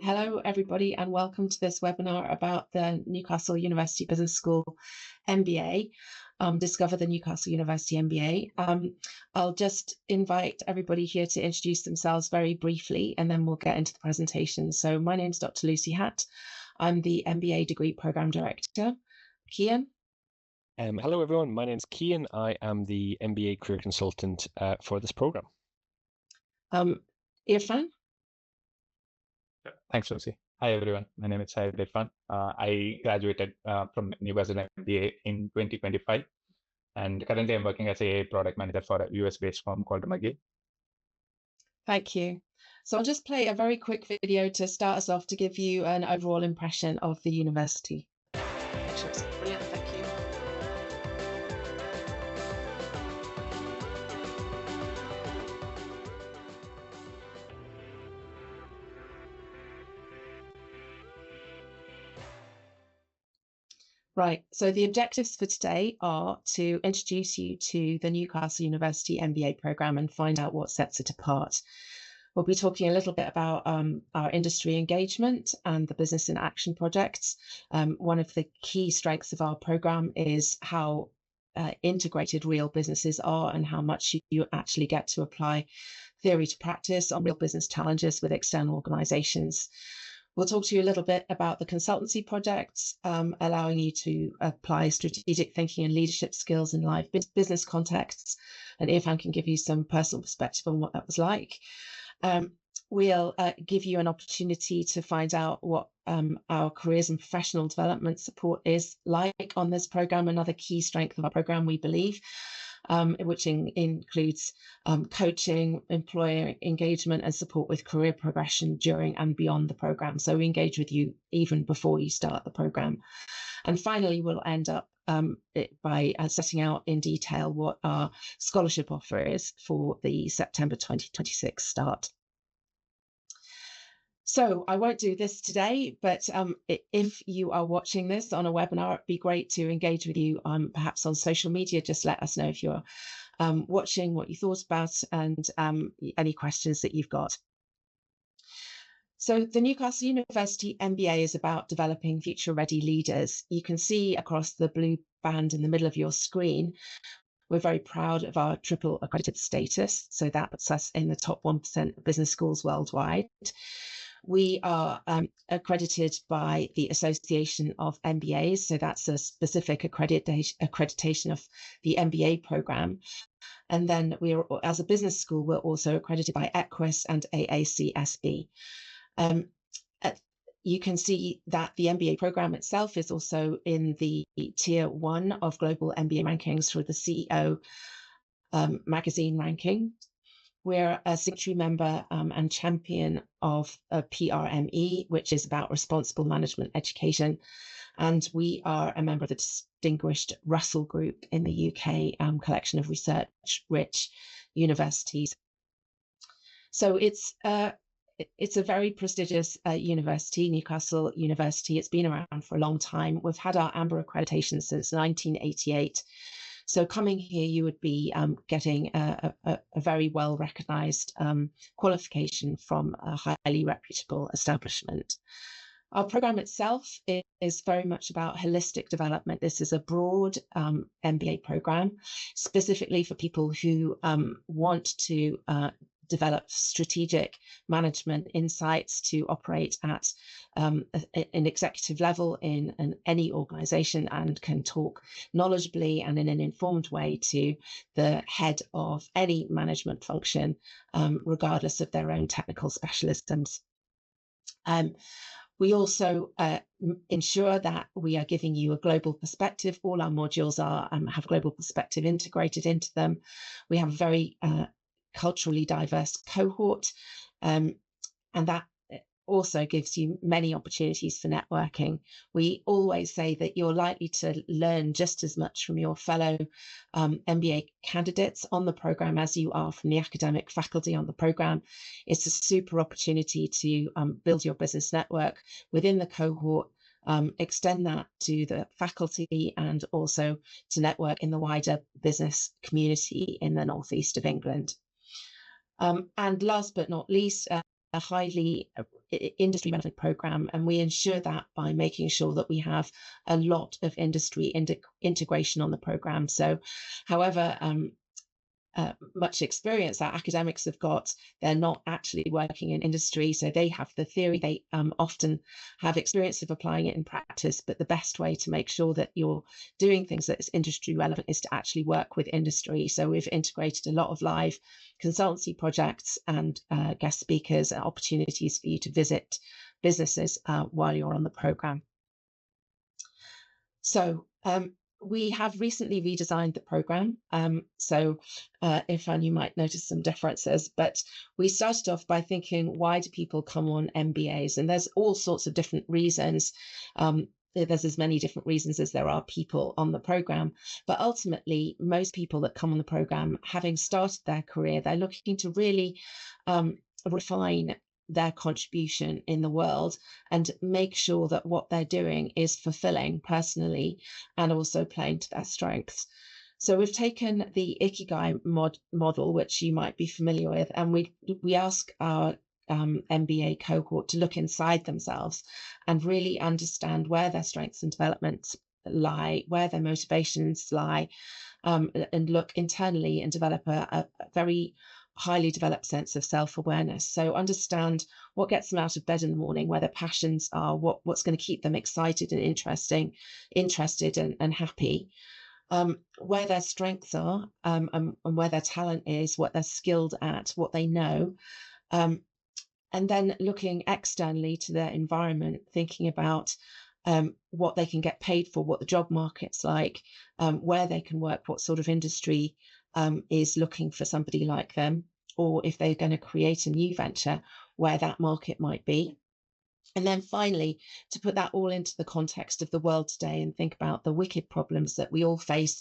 Hello, everybody, and welcome to this webinar about the Newcastle University Business School MBA. Discover the Newcastle University MBA. I'll just invite everybody here to introduce themselves very briefly, and then we'll get into the presentation. So my name is Dr. Lucy Hatt. I'm the MBA Degree Programme Director. Cian? Hello, everyone. My name is Cian. I am the MBA Career Consultant for this programme. Irfan? Thanks, Lucy. Hi, everyone. My name is Irfan. I graduated from Newcastle MBA in 2025, and currently I'm working as a product manager for a US-based firm called McGee. Thank you. So I'll just play a very quick video to start us off to give you an overall impression of the university. Brilliant, thank you. Right, so the objectives for today are to introduce you to the Newcastle University MBA programme and find out what sets it apart. We'll be talking a little bit about our industry engagement and the business in action projects. One of the key strengths of our programme is how integrated real businesses are and how much you actually get to apply theory to practice on real business challenges with external organisations. We'll talk to you a little bit about the consultancy projects, allowing you to apply strategic thinking and leadership skills in live business contexts. And Irfan can give you some personal perspective on what that was like. We'll give you an opportunity to find out what our careers and professional development support is like on this programme, another key strength of our programme, we believe. Which includes coaching, employer engagement and support with career progression during and beyond the programme. So we engage with you even before you start the programme. And finally, we'll end up by setting out in detail what our scholarship offer is for the September 2026 start. So I won't do this today, but if you are watching this on a webinar, it'd be great to engage with you perhaps on social media. Just let us know if you're watching, what you thought about, and any questions that you've got. So the Newcastle University MBA is about developing future-ready leaders. You can see across the blue band in the middle of your screen, we're very proud of our triple accredited status. So that puts us in the top 1% of business schools worldwide. We are accredited by the Association of MBAs, so that's a specific accreditation of the MBA programme. And then we are, as a business school, we're also accredited by EQUIS and AACSB. You can see that the MBA programme itself is also in the tier 1 of global MBA rankings for the CEO magazine ranking. We're a signatory member and champion of PRME, which is about responsible management education. And we are a member of the distinguished Russell Group in the UK collection of research-rich universities. So it's a very prestigious university, Newcastle University. It's been around for a long time. We've had our Amber accreditation since 1988. So coming here, you would be getting a very well-recognised qualification from a highly reputable establishment. Our programme itself is very much about holistic development. This is a broad MBA programme, specifically for people who want to develop strategic management insights to operate at an executive level in any organisation, and can talk knowledgeably and in an informed way to the head of any management function, regardless of their own technical specialisms. We also ensure that we are giving you a global perspective. All our modules have global perspective integrated into them. We have a very culturally diverse cohort, and that also gives you many opportunities for networking. We always say that you're likely to learn just as much from your fellow MBA candidates on the programme as you are from the academic faculty on the programme. It's a super opportunity to build your business network within the cohort, extend that to the faculty, and also to network in the wider business community in the northeast of England. And last but not least, a highly industry relevant program, and we ensure that by making sure that we have a lot of industry integration on the program. So however much experience that academics have got, they're not actually working in industry. So they have the theory, they often have experience of applying it in practice, but the best way to make sure that you're doing things that is industry relevant is to actually work with industry. So we've integrated a lot of live consultancy projects and guest speakers and opportunities for you to visit businesses while you're on the program. So we have recently redesigned the program. Irfan, you might notice some differences, but we started off by thinking, why do people come on MBAs? And there's all sorts of different reasons. There's as many different reasons as there are people on the program. But ultimately, most people that come on the program, having started their career, they're looking to really refine their contribution in the world and make sure that what they're doing is fulfilling personally and also playing to their strengths. So we've taken the Ikigai model, which you might be familiar with, and we ask our MBA cohort to look inside themselves and really understand where their strengths and developments lie, where their motivations lie, and look internally and develop a very highly developed sense of self-awareness. So understand what gets them out of bed in the morning, where their passions are, what's going to keep them excited and interested and happy, where their strengths are, and where their talent is, what they're skilled at, what they know. And then looking externally to their environment, thinking about what they can get paid for, what the job market's like, where they can work, what sort of industry is looking for somebody like them, or if they're going to create a new venture, where that market might be. And then finally, to put that all into the context of the world today and think about the wicked problems that we all face,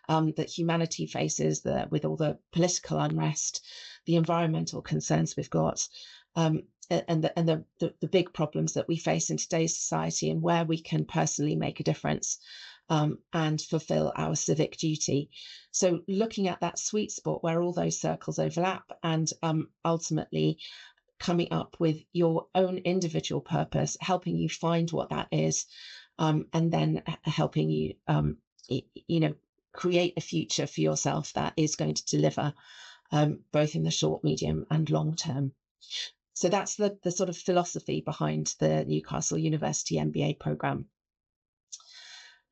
that humanity faces, with all the political unrest, the environmental concerns we've got, and the big problems that we face in today's society, and where we can personally make a difference and fulfill our civic duty. So looking at that sweet spot where all those circles overlap, and ultimately coming up with your own individual purpose, helping you find what that is, and then helping you, create a future for yourself that is going to deliver both in the short, medium, and long term. So that's the sort of philosophy behind the Newcastle University MBA program.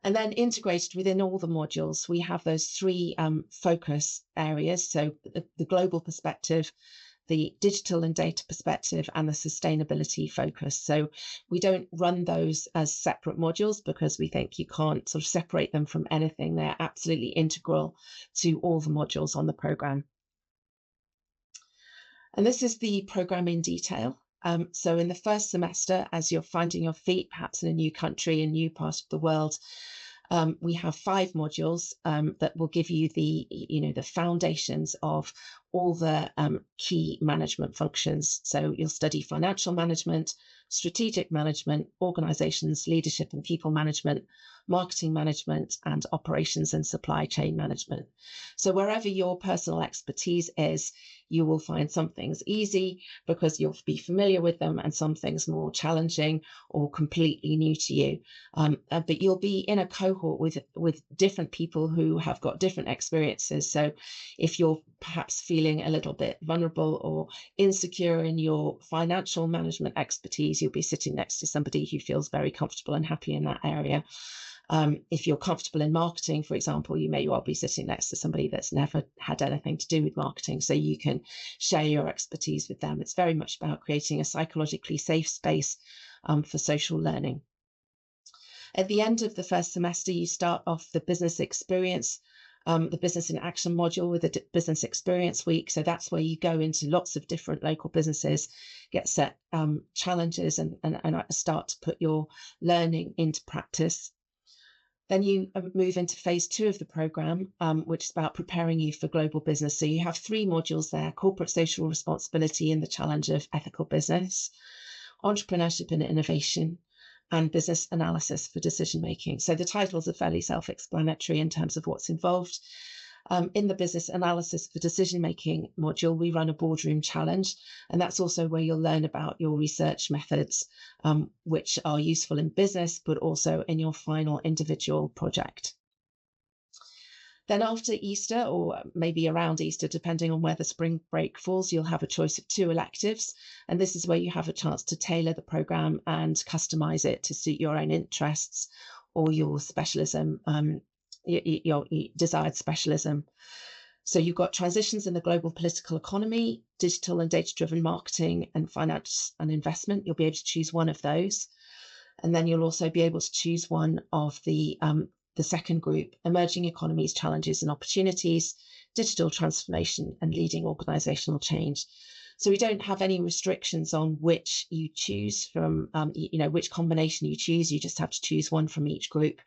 And then integrated within all the modules, we have those three focus areas. So the global perspective, the digital and data perspective, and the sustainability focus. So we don't run those as separate modules because we think you can't sort of separate them from anything. They're absolutely integral to all the modules on the program. And this is the program in detail. So in the first semester, as you're finding your feet, perhaps in a new country, a new part of the world, we have 5 modules that will give you the foundations of all the key management functions. So you'll study financial management, strategic management, organizations, leadership and people management, marketing management, and operations and supply chain management. So wherever your personal expertise is, you will find some things easy because you'll be familiar with them, and some things more challenging or completely new to you. But you'll be in a cohort with different people who have got different experiences. So if you're perhaps feeling a little bit vulnerable or insecure in your financial management expertise, you'll be sitting next to somebody who feels very comfortable and happy in that area. If you're comfortable in marketing, for example, you may well be sitting next to somebody that's never had anything to do with marketing, so you can share your expertise with them. It's very much about creating a psychologically safe space for social learning. At the end of the first semester, you start off the business experience, the business in action module with a business experience week. So that's where you go into lots of different local businesses, get set challenges and start to put your learning into practice. Then you move into phase 2 of the program, which is about preparing you for global business. So you have 3 modules there: corporate social responsibility and the challenge of ethical business, entrepreneurship and innovation, and business analysis for decision making. So the titles are fairly self-explanatory in terms of what's involved. In the business analysis for decision-making module, we run a boardroom challenge, and that's also where you'll learn about your research methods, which are useful in business, but also in your final individual project. Then after Easter, or maybe around Easter, depending on where the spring break falls, you'll have a choice of 2 electives. And this is where you have a chance to tailor the program and customize it to suit your own interests or your specialism, your desired specialism. So you've got transitions in the global political economy, digital and data-driven marketing, and finance and investment. You'll be able to choose one of those. And then you'll also be able to choose one of the second group, emerging economies, challenges and opportunities, digital transformation and leading organizational change. So we don't have any restrictions on which you choose from, which combination you choose. You just have to choose one from each group.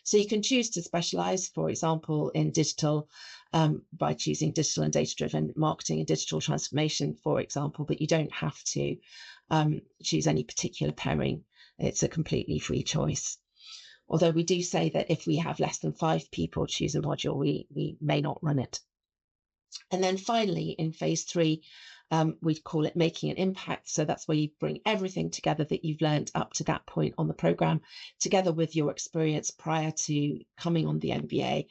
So you can choose to specialize, for example, in digital by choosing digital and data-driven marketing and digital transformation, for example, but you don't have to choose any particular pairing. It's a completely free choice. Although we do say that if we have less than 5 people choose a module, we may not run it. And then finally, in phase 3, we call it making an impact. So that's where you bring everything together that you've learned up to that point on the program, together with your experience prior to coming on the MBA.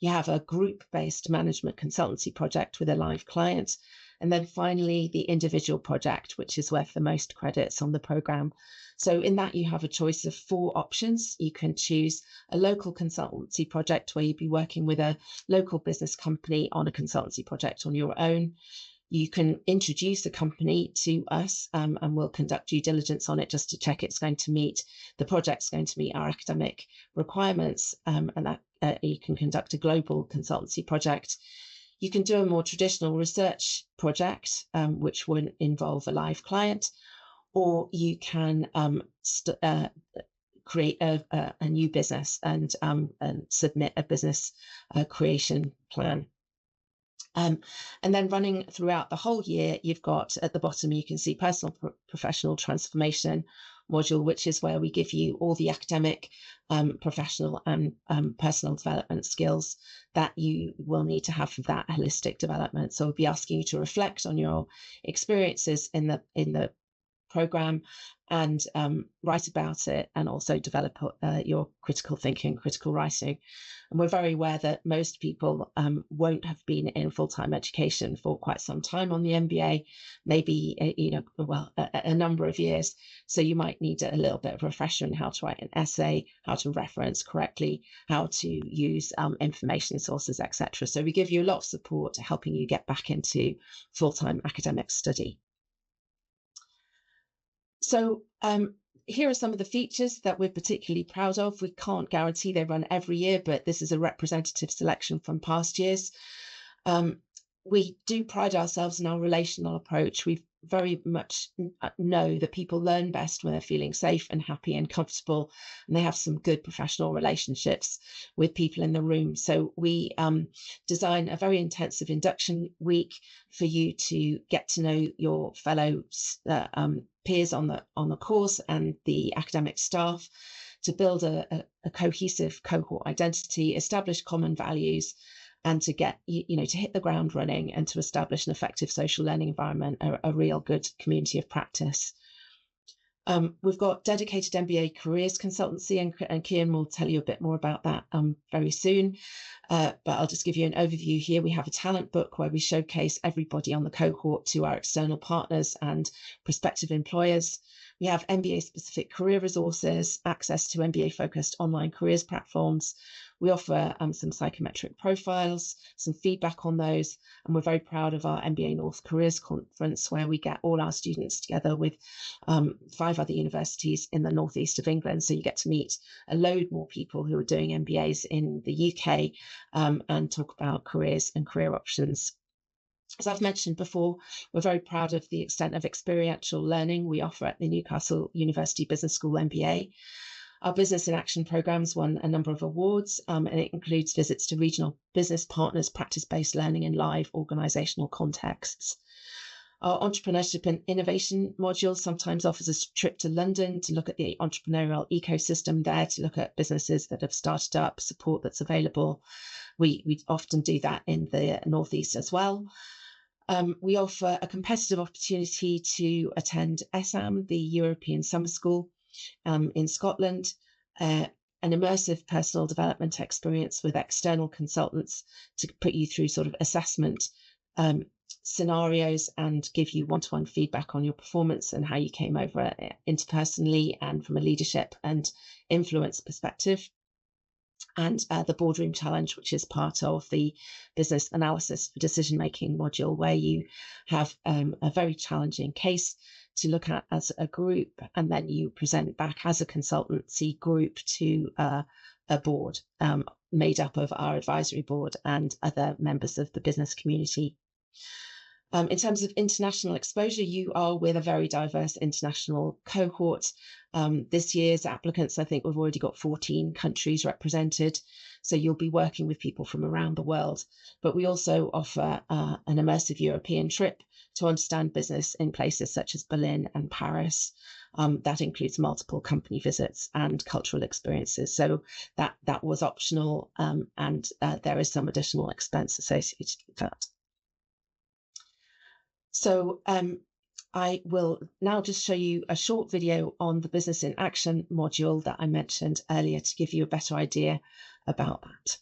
You have a group-based management consultancy project with a live client. And then finally, the individual project, which is worth the most credits on the program. So in that, you have a choice of 4 options. You can choose a local consultancy project where you'd be working with a local business company on a consultancy project on your own. You can introduce a company to us and we'll conduct due diligence on it just to check the project's going to meet our academic requirements, and that you can conduct a global consultancy project. You can do a more traditional research project, which would involve a live client, or you can create a new business and submit a business creation plan. And then running throughout the whole year, you've got at the bottom, you can see personal professional transformation module, which is where we give you all the academic, professional and personal development skills that you will need to have for that holistic development. So we'll be asking you to reflect on your experiences in the program and write about it, and also develop your critical thinking, critical writing. And we're very aware that most people won't have been in full-time education for quite some time on the MBA, maybe a number of years. So you might need a little bit of a refresher on how to write an essay, how to reference correctly, how to use information sources, etc. So we give you a lot of support helping you get back into full-time academic study. So here are some of the features that we're particularly proud of. We can't guarantee they run every year, but this is a representative selection from past years. We do pride ourselves in our relational approach. We very much know that people learn best when they're feeling safe and happy and comfortable, and they have some good professional relationships with people in the room. So we design a very intensive induction week for you to get to know your fellow peers on the course and the academic staff, to build a cohesive cohort identity, establish common values, and to get, to hit the ground running and to establish an effective social learning environment, a real good community of practice. We've got dedicated MBA careers consultancy, and Cian will tell you a bit more about that very soon. But I'll just give you an overview here. We have a talent book where we showcase everybody on the cohort to our external partners and prospective employers. We have MBA-specific career resources, access to MBA-focused online careers platforms. We offer some psychometric profiles, some feedback on those, and we're very proud of our MBA North Careers Conference, where we get all our students together with 5 other universities in the northeast of England. So you get to meet a load more people who are doing MBAs in the UK and talk about careers and career options. As I've mentioned before, we're very proud of the extent of experiential learning we offer at the Newcastle University Business School MBA. Our Business in Action programs won a number of awards, and it includes visits to regional business partners, practice-based learning in live organisational contexts. Our entrepreneurship and innovation module sometimes offers a trip to London to look at the entrepreneurial ecosystem there, to look at businesses that have started up, support that's available. We often do that in the Northeast as well. We offer a competitive opportunity to attend ESAM, the European Summer School, in Scotland, an immersive personal development experience with external consultants to put you through sort of assessment scenarios and give you one-to-one feedback on your performance and how you came over interpersonally and from a leadership and influence perspective. And the boardroom challenge, which is part of the business analysis for decision-making module, where you have a very challenging case to look at as a group, and then you present back as a consultancy group to a board made up of our advisory board and other members of the business community. In terms of international exposure, you are with a very diverse international cohort. This year's applicants, I think we've already got 14 countries represented. So you'll be working with people from around the world. But we also offer an immersive European trip to understand business in places such as Berlin and Paris. That includes multiple company visits and cultural experiences. So that was optional, and there is some additional expense associated with that. So I will now just show you a short video on the Business in Action module that I mentioned earlier to give you a better idea about that.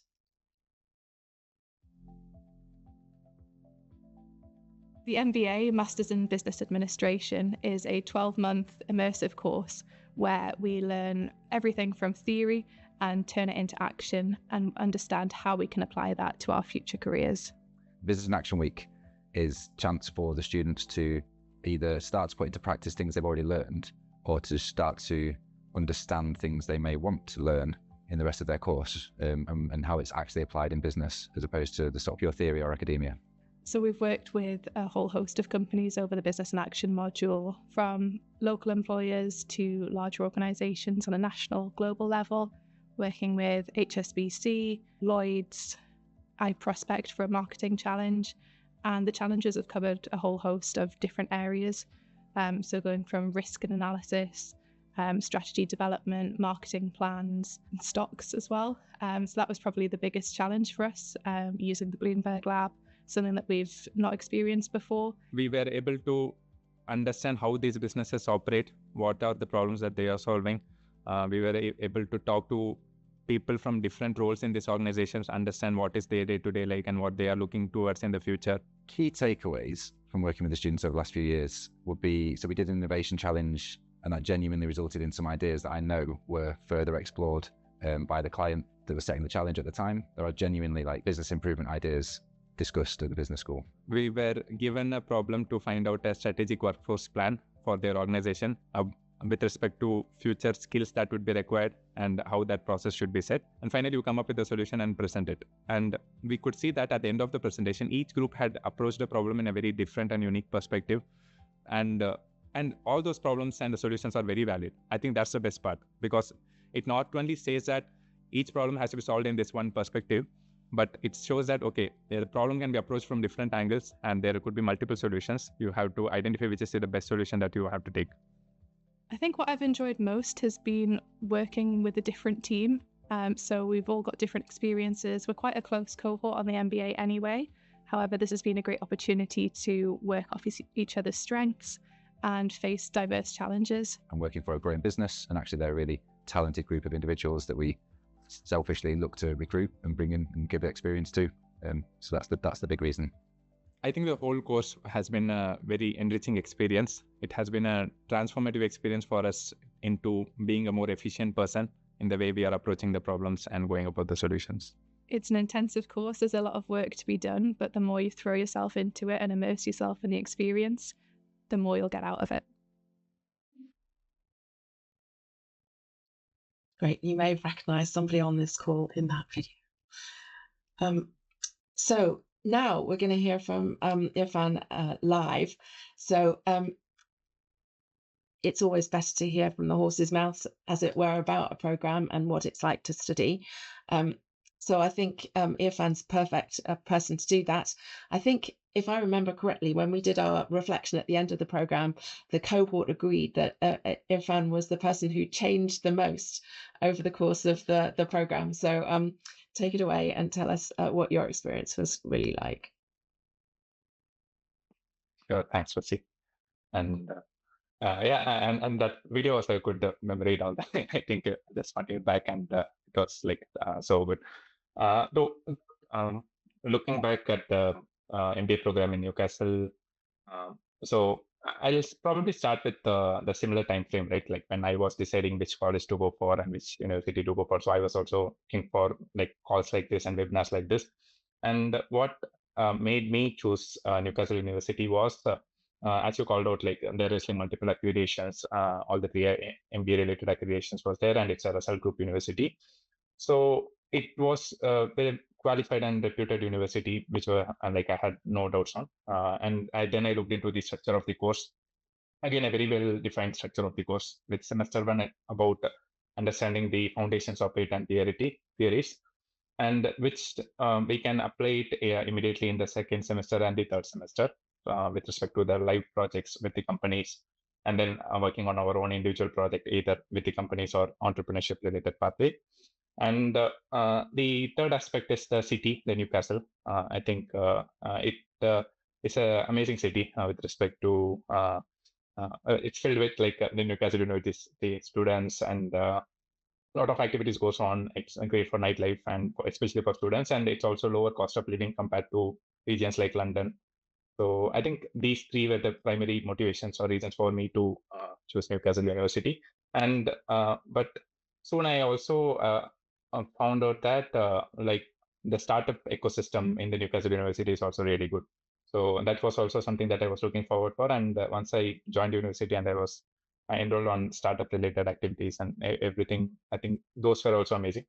The MBA, Masters in Business Administration, is a 12-month immersive course where we learn everything from theory and turn it into action and understand how we can apply that to our future careers. Business in Action Week is a chance for the students to either start to put into practice things they've already learned, or to start to understand things they may want to learn in the rest of their course, and how it's actually applied in business as opposed to the sort of pure theory or academia. So we've worked with a whole host of companies over the Business in Action module, from local employers to larger organisations on a national, global level, working with HSBC, Lloyds, iProspect for a marketing challenge. And the challenges have covered a whole host of different areas. So going from risk and analysis, strategy development, marketing plans, and stocks as well. So that was probably the biggest challenge for us, using the Bloomberg Lab, something that we've not experienced before. We were able to understand how these businesses operate, what are the problems that they are solving. We were able to talk to people from different roles in these organizations, understand what is their day-to-day like and what they are looking towards in the future. Key takeaways from working with the students over the last few years would be, so we did an innovation challenge, and that genuinely resulted in some ideas that I know were further explored by the client that was setting the challenge at the time. There are genuinely like business improvement ideas discussed at the business school. We were given a problem to find out a strategic workforce plan for their organization with respect to future skills that would be required and how that process should be set. And finally, you come up with a solution and present it. And we could see that at the end of the presentation, each group had approached the problem in a very different and unique perspective. And all those problems and the solutions are very valid. I think that's the best part, because it not only says that each problem has to be solved in this one perspective, but it shows that, okay, the problem can be approached from different angles and there could be multiple solutions. You have to identify which is the best solution that you have to take. I think what I've enjoyed most has been working with a different team. So we've all got different experiences. We're quite a close cohort on the MBA anyway. However, this has been a great opportunity to work off each other's strengths and face diverse challenges. I'm working for a growing business, and actually they're a really talented group of individuals that we selfishly look to recruit and bring in and give experience to. So that's the big reason. I think the whole course has been a very enriching experience. It has been a transformative experience for us into being a more efficient person in the way we are approaching the problems and going about the solutions. It's an intensive course. There's a lot of work to be done, but the more you throw yourself into it and immerse yourself in the experience, the more you'll get out of it. Great. You may have recognized somebody on this call in that video. So now we're going to hear from Irfan live. So it's always best to hear from the horse's mouth, as it were, about a programme and what it's like to study. So I think Irfan's perfect person to do that. I think, if I remember correctly, when we did our reflection at the end of the program, the cohort agreed that Irfan was the person who changed the most over the course of the program. So take it away and tell us what your experience was really like. Sure, thanks, Lucy. And and that video was a good memory down there. I think just wanted it back, and it was like so good. Though looking back at the MBA program in Newcastle, so I'll probably start with the similar time frame, right? Like when I was deciding which college to go for and which university to go for. So I was also looking for like calls like this and webinars like this. And what made me choose Newcastle University was, as you called out, like there is like multiple accreditations, all the three MBA related accreditations was there, and it's a result group university. So it was very qualified and reputed university, which were like I had no doubts on. And then I looked into the structure of the course. Again, a very well defined structure of the course, with semester one about understanding the foundations of it and theories, and which we can apply it immediately in the second semester and the third semester with respect to the live projects with the companies, and then working on our own individual project, either with the companies or entrepreneurship related pathway. And the third aspect is the city, the Newcastle. I think it is an amazing city with respect to it's filled with like the Newcastle University students, and a lot of activities goes on. It's great for nightlife and especially for students, and it's also lower cost of living compared to regions like London. So I think these three were the primary motivations or reasons for me to choose Newcastle University. And but soon I also found out that like the startup ecosystem in the Newcastle University is also really good. So that was also something that I was looking forward for. And once I joined university and I enrolled on startup related activities and everything, I think those were also amazing.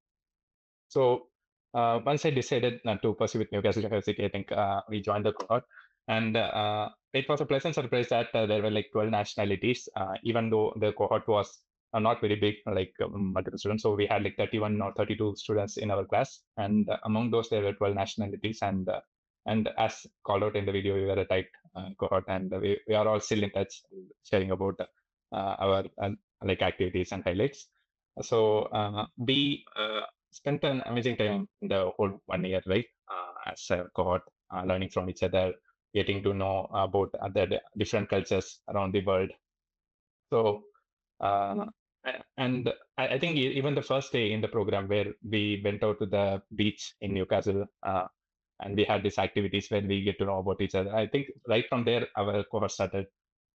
So once I decided to pursue with Newcastle University, I think we joined the cohort. And it was a pleasant surprise that there were like 12 nationalities, even though the cohort was not very big, like multiple students. So we had like 31 or 32 students in our class. And among those, there were 12 nationalities. And as called out in the video, we were a tight cohort, and we are all still in touch, sharing about our like activities and highlights. So we spent an amazing time in the whole 1 year, right? As a cohort, learning from each other, getting to know about other different cultures around the world. So, and I think even the first day in the program where we went out to the beach in Newcastle, and we had these activities where we get to know about each other. I think right from there, our cohort started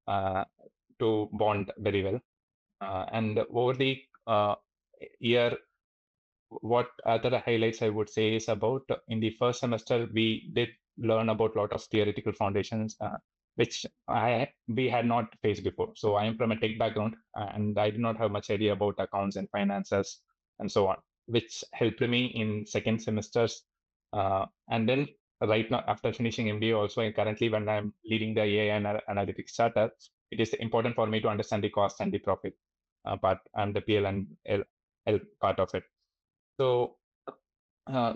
to bond very well. And over the year, what other highlights I would say is about in the first semester, we did learn about a lot of theoretical foundations, which we had not faced before. So I am from a tech background, and I did not have much idea about accounts and finances and so on, which helped me in second semesters. And then right now, after finishing MBA, also currently when I'm leading the AI and analytics startup, it is important for me to understand the cost and the profit part and the PL and L part of it. So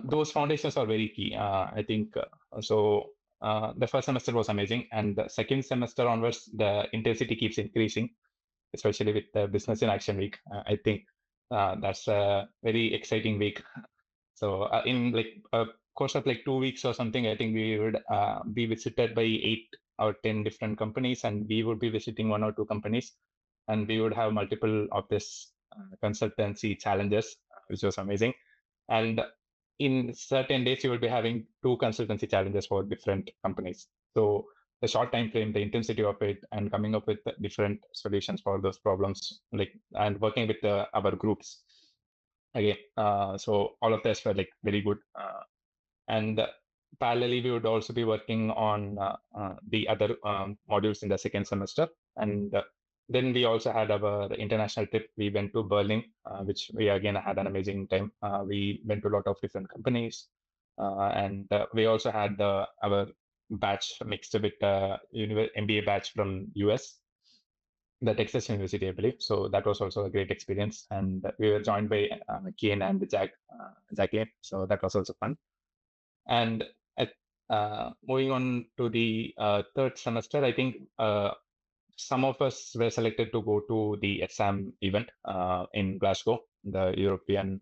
those foundations are very key. I think so. The first semester was amazing, and the second semester onwards, the intensity keeps increasing, especially with the Business in Action week. I think that's a very exciting week. So in like a course of like 2 weeks or something, I think we would be visited by 8 or 10 different companies, and we would be visiting 1 or 2 companies, and we would have multiple of this consultancy challenges, which was amazing. And in certain days, you will be having 2 consultancy challenges for different companies. So the short time frame, the intensity of it, and coming up with different solutions for those problems, like and working with our groups. Again, so all of this were like very good. And parallelly, we would also be working on the other modules in the second semester. And then we also had our international trip. We went to Berlin, which we again had an amazing time. We went to a lot of different companies, and we also had our batch mixed with MBA batch from US, the Texas University, I believe. So that was also a great experience. And we were joined by Cian and Jacqueline. So that was also fun. And moving on to the third semester, I think some of us were selected to go to the exam event in Glasgow, the European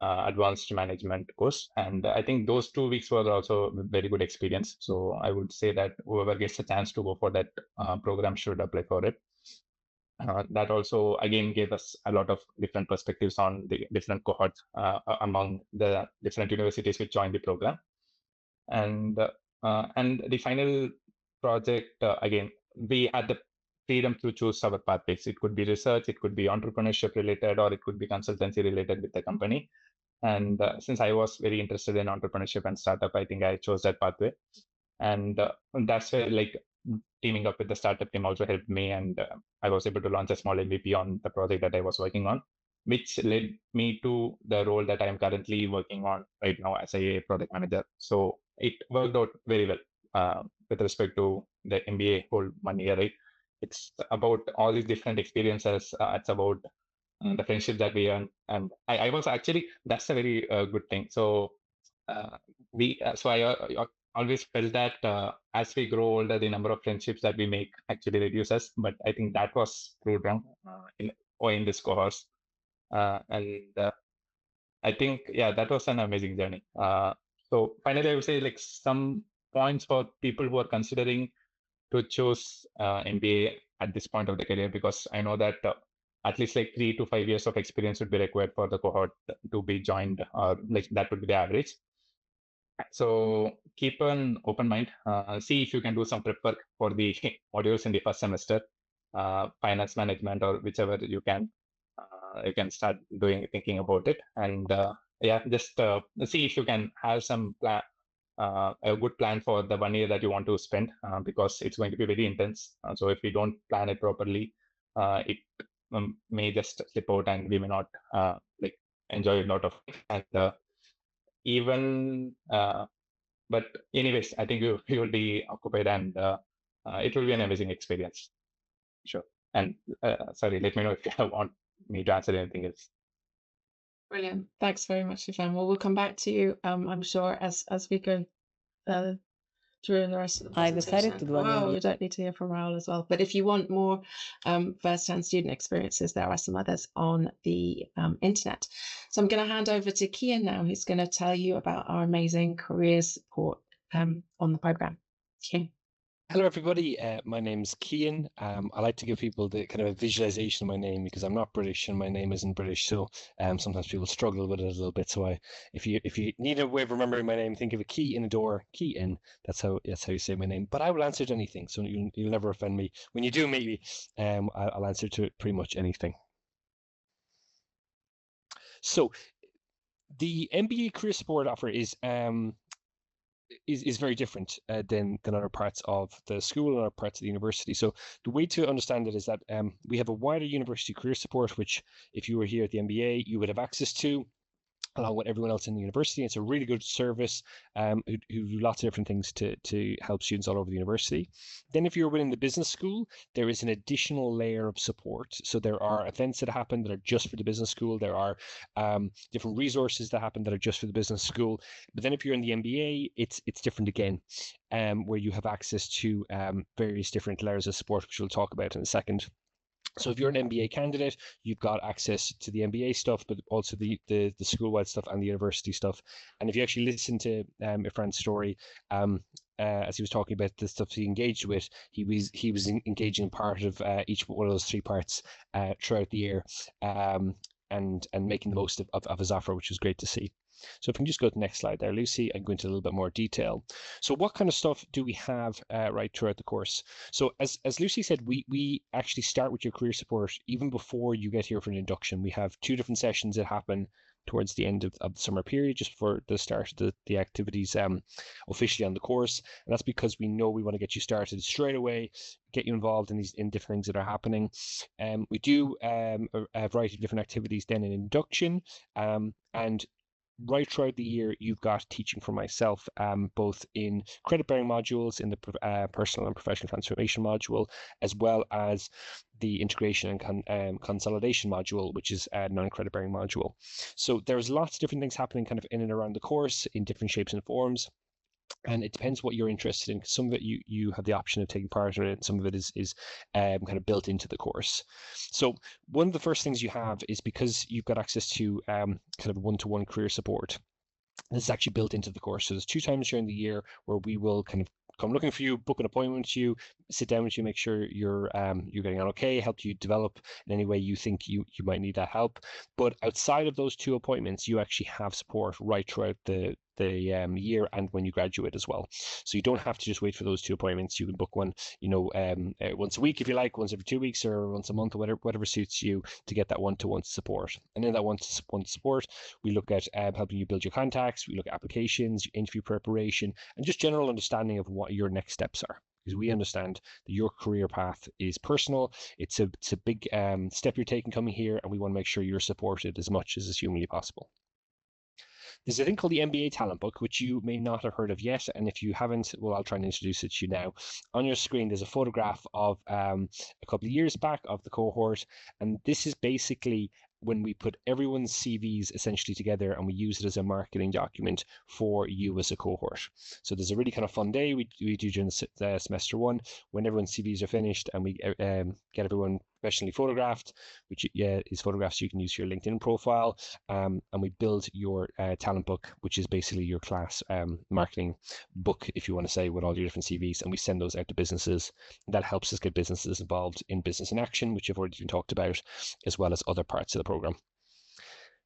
Advanced Management course. And I think those 2 weeks were also a very good experience. So I would say that whoever gets a chance to go for that program should apply for it. That also, again, gave us a lot of different perspectives on the different cohorts among the different universities which joined the program. And the final project, again, we had the freedom to choose our pathways. It could be research, it could be entrepreneurship related, or it could be consultancy related with the company. And since I was very interested in entrepreneurship and startup, I think I chose that pathway. And that's where like teaming up with the startup team also helped me. And I was able to launch a small MVP on the project that I was working on, which led me to the role that I am currently working on right now as a product manager. So it worked out very well with respect to the MBA whole 1 year, right? It's about all these different experiences. It's about the friendship that we earn. And I was actually, that's a very good thing. So I always felt that as we grow older, the number of friendships that we make actually reduces. But I think that was proved wrong in this cohort. And I think, yeah, that was an amazing journey. So finally, I would say like some points for people who are considering to choose MBA at this point of the career, because I know that at least like 3 to 5 years of experience would be required for the cohort to be joined, or like that would be the average. So keep an open mind. See if you can do some prep work for the modules in the first semester, finance management or whichever you can. You can start thinking about it, and yeah, just see if you can have some plan, a good plan for the 1 year that you want to spend, because it's going to be very intense. So if we don't plan it properly, it may just slip out, and we may not like enjoy a lot of it. And even but anyways, I think you will be occupied, and it will be an amazing experience. Sure. And sorry, let me know if you want me to answer anything else. Brilliant. Thanks very much, Cian. Well, we'll come back to you, I'm sure, as we go through the rest of the I decided to do an Well, MBA. you don't need to hear from Raoul as well. But if you want more first-hand student experiences, there are some others on the internet. So I'm going to hand over to Cian now, who's going to tell you about our amazing career support on the program. Cian. Hello, everybody. My name's Cian. I like to give people the kind of a visualization of my name because I'm not British and my name isn't British. So sometimes people struggle with it a little bit. So if you need a way of remembering my name, think of a key in a door, Cian. That's how you say my name. But I will answer to anything. So you'll never offend me. When you do meet me, I'll answer to pretty much anything. So the MBA career support offer is very different than other parts of the school and other parts of the university. So the way to understand it is that we have a wider university career support, which if you were here at the MBA, you would have access to, along with everyone else in the university. It's a really good service who do lots of different things to help students all over the university. Then if you're within the business school, there is an additional layer of support. So there are events that happen that are just for the business school. There are different resources that happen that are just for the business school. But then if you're in the MBA, it's different again, where you have access to various different layers of support, which we'll talk about in a second. So if you're an MBA candidate, you've got access to the MBA stuff, but also the school-wide stuff and the university stuff. And if you actually listen to Irfan's story, as he was talking about the stuff he engaged with, he was engaging in part of each one of those 3 parts throughout the year, and making the most of his offer, which was great to see. So if we can just go to the next slide there, Lucy, and go into a little bit more detail. So what kind of stuff do we have right throughout the course? So as Lucy said, we actually start with your career support even before you get here for an induction. We have 2 different sessions that happen towards the end of the summer period, just before the start of the activities officially on the course. And that's because we know we want to get you started straight away, get you involved in different things that are happening. We do a variety of different activities then in induction, and right throughout the year, you've got teaching from myself, both in credit-bearing modules, in the personal and professional transformation module, as well as the integration and consolidation module, which is a non-credit-bearing module. So there's lots of different things happening kind of in and around the course in different shapes and forms. And it depends what you're interested in. Some of it you have the option of taking part in it, and some of it is kind of built into the course. So one of the first things you have is, because you've got access to kind of one-to-one career support, this is actually built into the course. So there's 2 times during the year where we will kind of come looking for you, book an appointment with you, sit down with you, make sure you're getting on okay, help you develop in any way you think you might need that help. But outside of those 2 appointments, you actually have support right throughout the year and when you graduate as well. So you don't have to just wait for those 2 appointments. You can book one, once a week if you like, once every 2 weeks, or once a month, or whatever suits you, to get that one-to-one support. And in that one-to-one support, we look at helping you build your contacts. We look at applications, your interview preparation, and just general understanding of what your next steps are. Because we understand that your career path is personal. It's a big step you're taking coming here, and we want to make sure you're supported as much as is humanly possible. There's a thing called the MBA Talent Book, which you may not have heard of yet. And if you haven't, well, I'll try and introduce it to you now. On your screen, there's a photograph of a couple of years back of the cohort. And this is basically when we put everyone's CVs essentially together, and we use it as a marketing document for you as a cohort. So there's a really kind of fun day we do during semester 1, when everyone's CVs are finished, and we get everyone professionally photographed, which is photographs you can use for your LinkedIn profile, and we build your talent book, which is basically your class marketing book, if you want to say, with all your different CVs, and we send those out to businesses. That helps us get businesses involved in Business in Action, which I've already been talked about, as well as other parts of the program.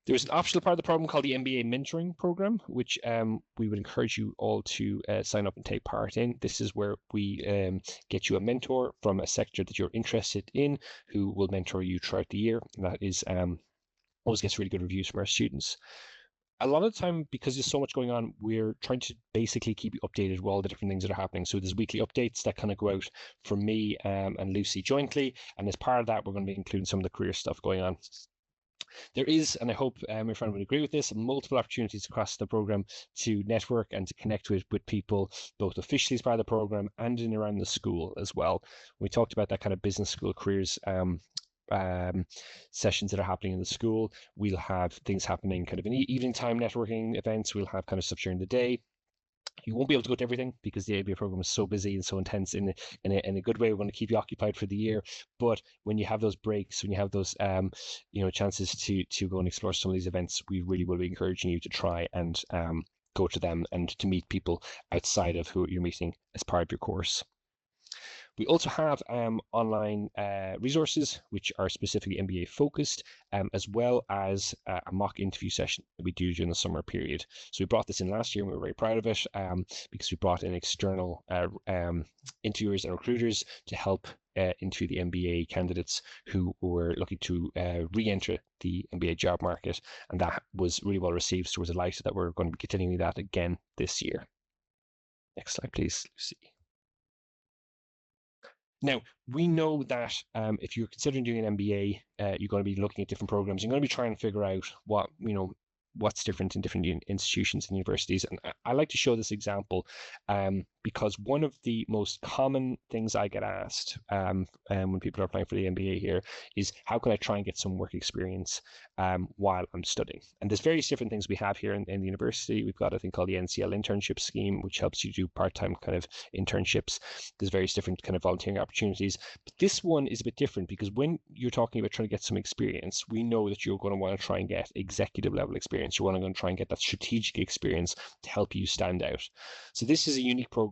There's an optional part of the program called the MBA Mentoring Program, which we would encourage you all to sign up and take part in. This is where we get you a mentor from a sector that you're interested in, who will mentor you throughout the year. And that is always gets really good reviews from our students. A lot of the time, because there's so much going on, we're trying to basically keep you updated with all the different things that are happening. So there's weekly updates that kind of go out from me and Lucy jointly. And as part of that, we're going to be including some of the career stuff going on. There is, and I hope my friend would agree with this, multiple opportunities across the program to network and to connect with people, both officially as part of the program and in around the school as well. We talked about that kind of business school careers sessions that are happening in the school. We'll have things happening kind of in evening time networking events. We'll have kind of stuff during the day. You won't be able to go to everything because the ABA program is so busy and so intense. In a good way, we're going to keep you occupied for the year. But when you have those breaks, when you have those chances to go and explore some of these events, we really will be encouraging you to try and go to them and to meet people outside of who you're meeting as part of your course. We also have online resources which are specifically MBA focused, as well as a mock interview session that we do during the summer period. So we brought this in last year and we were very proud of it because we brought in external interviewers and recruiters to help interview the MBA candidates who were looking to re-enter the MBA job market. And that was really well received. So we're delighted that we're going to be continuing that again this year. Next slide, please, Lucy. Now, we know that if you're considering doing an MBA, you're going to be looking at different programs. You're going to be trying to figure out what's different in different institutions and universities. And I like to show this example because one of the most common things I get asked when people are applying for the MBA here is, how can I try and get some work experience while I'm studying? And there's various different things we have here in the university. We've got a thing called the NCL internship scheme, which helps you do part-time kind of internships. There's various different kind of volunteering opportunities. But this one is a bit different because when you're talking about trying to get some experience, we know that you're going to want to try and get executive level experience. You're going to try and get that strategic experience to help you stand out. So this is a unique program.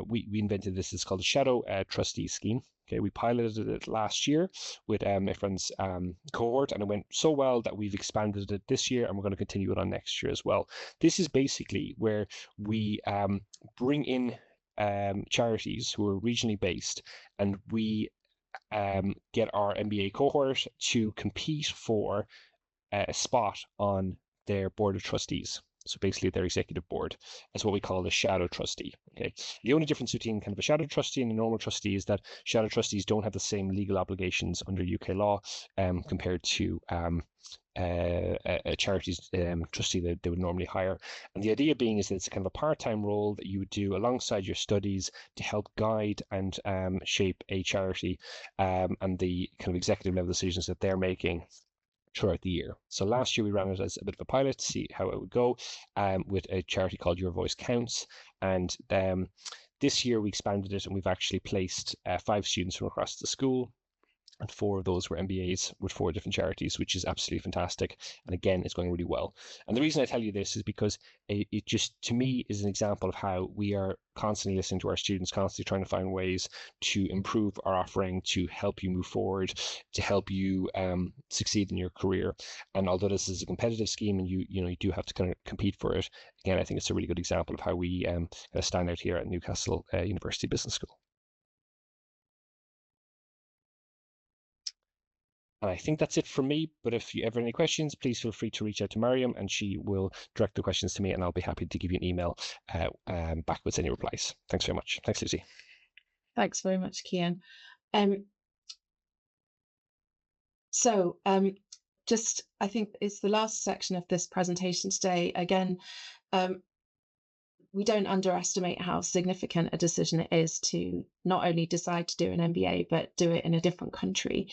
We invented this. It's called the Shadow Trustee Scheme. Okay, we piloted it last year with my friend's cohort, and it went so well that we've expanded it this year, and we're going to continue it on next year as well. This is basically where we bring in charities who are regionally based, and we get our MBA cohort to compete for a spot on their board of trustees. So basically their executive board is what we call a shadow trustee. Okay. The only difference between kind of a shadow trustee and a normal trustee is that shadow trustees don't have the same legal obligations under UK law compared to a charity's trustee that they would normally hire. And the idea being is that it's kind of a part-time role that you would do alongside your studies to help guide and shape a charity and the kind of executive level decisions that they're making throughout the year. So last year we ran it as a bit of a pilot to see how it would go with a charity called Your Voice Counts. And this year we expanded it and we've actually placed 5 students from across the school. And 4 of those were MBAs with 4 different charities, which is absolutely fantastic. And again, it's going really well. And the reason I tell you this is because it just, to me, is an example of how we are constantly listening to our students, constantly trying to find ways to improve our offering, to help you move forward, to help you succeed in your career. And although this is a competitive scheme and you do have to kind of compete for it, again, I think it's a really good example of how we kind of stand out here at Newcastle University Business School. And I think that's it from me, but if you ever have any questions, please feel free to reach out to Mariam and she will direct the questions to me and I'll be happy to give you an email back with any replies. Thanks very much. Thanks, Lucy. Thanks very much, Cian. Just, I think it's the last section of this presentation today. Again, we don't underestimate how significant a decision it is to not only decide to do an MBA, but do it in a different country.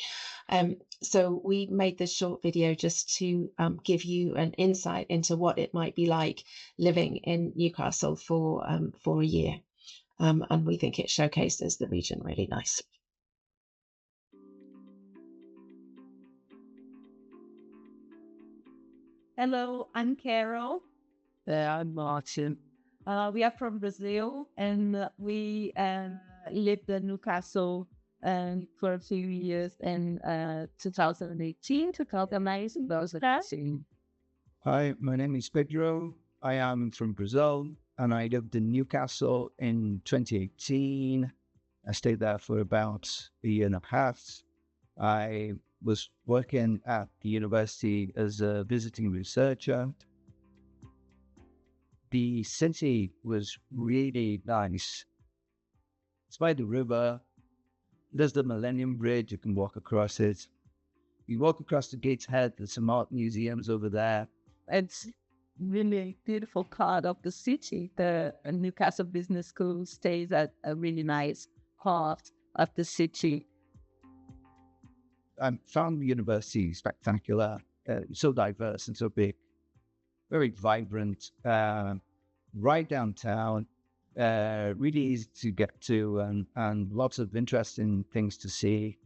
So we made this short video just to give you an insight into what it might be like living in Newcastle for a year. And we think it showcases the region really nicely. Hello, I'm Carol. I'm Martin. We are from Brazil and we lived in Newcastle for a few years in 2018, 2019. Hi, my name is Pedro. I am from Brazil and I lived in Newcastle in 2018. I stayed there for about a year and a half. I was working at the university as a visiting researcher. The city was really nice. It's by the river. There's the Millennium Bridge. You can walk across it. You walk across the Gateshead. There's some art museums over there. It's really beautiful part of the city. The Newcastle Business School stays at a really nice part of the city. I found the university spectacular, so diverse and so big, very vibrant, right downtown, really easy to get to, and lots of interesting things to see.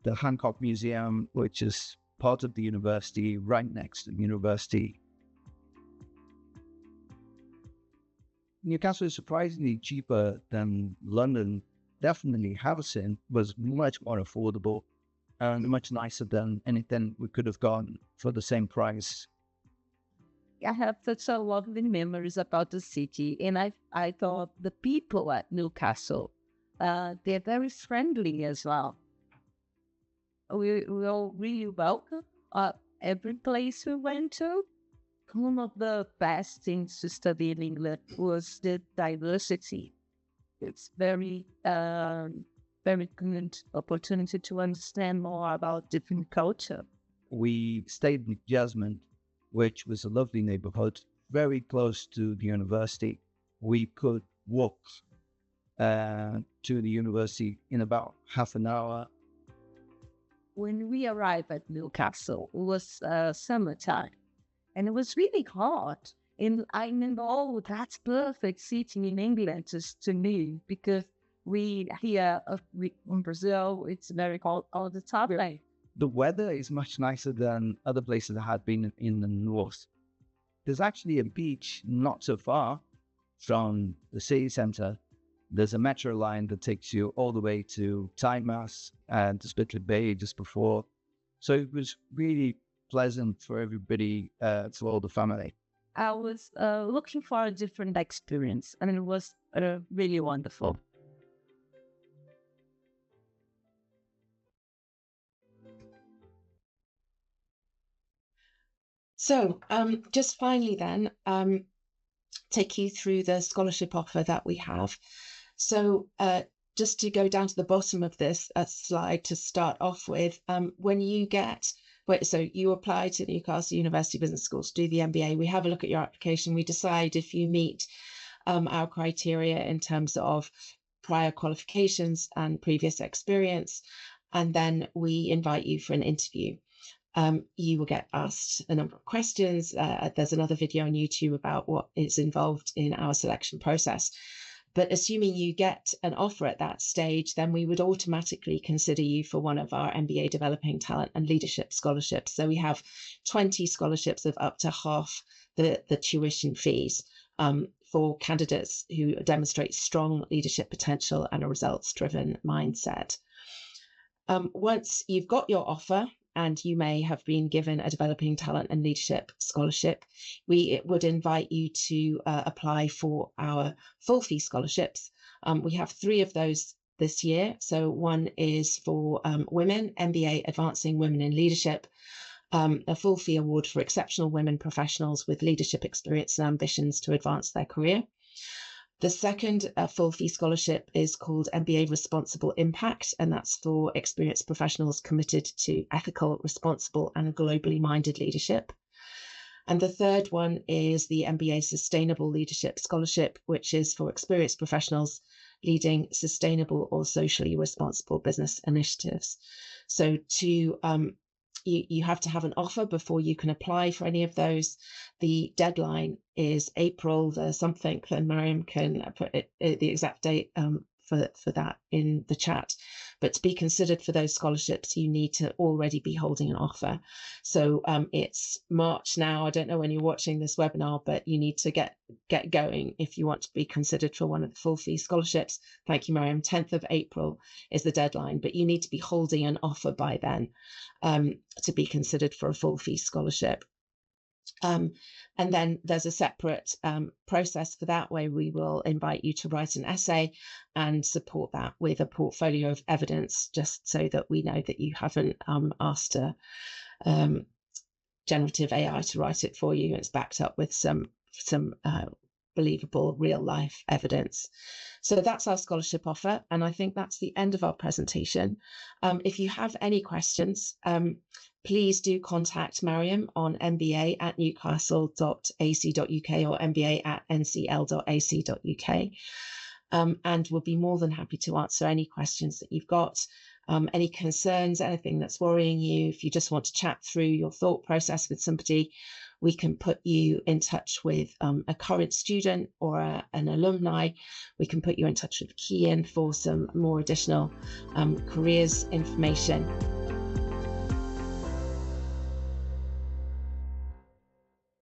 The Hancock Museum, which is part of the university, right next to the university. Newcastle is surprisingly cheaper than London. Definitely housing was much more affordable and much nicer than anything we could have gotten for the same price. I have such a lovely memories about the city, and I thought the people at Newcastle, they're very friendly as well. We all really welcome every place we went to. One of the best things to study in England was the diversity. It's very good opportunity to understand more about different culture. We stayed in Jasmine, which was a lovely neighborhood, very close to the university. We could walk to the university in about half an hour. When we arrived at Newcastle, it was summertime, and it was really hot. And I remember, oh, that's perfect city in England to me, because we here in Brazil, it's very hot all the time. Right? The weather is much nicer than other places I had been in the north. There's actually a beach not so far from the city centre. There's a metro line that takes you all the way to Tynemouth and to Spitley Bay just before. So it was really pleasant for everybody, for all the family. I was looking for a different experience, and it was really wonderful. So just finally then, take you through the scholarship offer that we have. So just to go down to the bottom of this slide to start off with, when you get, so you apply to Newcastle University Business School to do the MBA, we have a look at your application, we decide if you meet our criteria in terms of prior qualifications and previous experience, and then we invite you for an interview. You will get asked a number of questions. There's another video on YouTube about what is involved in our selection process. But assuming you get an offer at that stage, then we would automatically consider you for one of our MBA Developing Talent and Leadership scholarships. So we have 20 scholarships of up to half the tuition fees for candidates who demonstrate strong leadership potential and a results-driven mindset. Once you've got your offer, and you may have been given a Developing Talent and Leadership scholarship, we would invite you to apply for our full fee scholarships. We have 3 of those this year. So one is for women, MBA Advancing Women in Leadership, a full fee award for exceptional women professionals with leadership experience and ambitions to advance their career. The second full fee scholarship is called MBA Responsible Impact, and that's for experienced professionals committed to ethical, responsible, and globally minded leadership. And the third one is the MBA Sustainable Leadership Scholarship, which is for experienced professionals leading sustainable or socially responsible business initiatives. So you have to have an offer before you can apply for any of those. The deadline is April the something, and Mariam can put the exact date for that in the chat. But to be considered for those scholarships, you need to already be holding an offer. So it's March now. I don't know when you're watching this webinar, but you need to get going if you want to be considered for one of the full fee scholarships. Thank you, Mariam. 10th of April is the deadline, but you need to be holding an offer by then to be considered for a full fee scholarship. And then there's a separate process for that, where we will invite you to write an essay and support that with a portfolio of evidence, just so that we know that you haven't asked a generative AI to write it for you. It's backed up with some believable real life evidence. So that's our scholarship offer, and I think that's the end of our presentation. If you have any questions, please do contact Mariam on mba@newcastle.ac.uk or mba@ncl.ac.uk, and we'll be more than happy to answer any questions that you've got, any concerns, anything that's worrying you. If you just want to chat through your thought process with somebody, we can put you in touch with a current student or an alumni. We can put you in touch with Cian for some more additional careers information.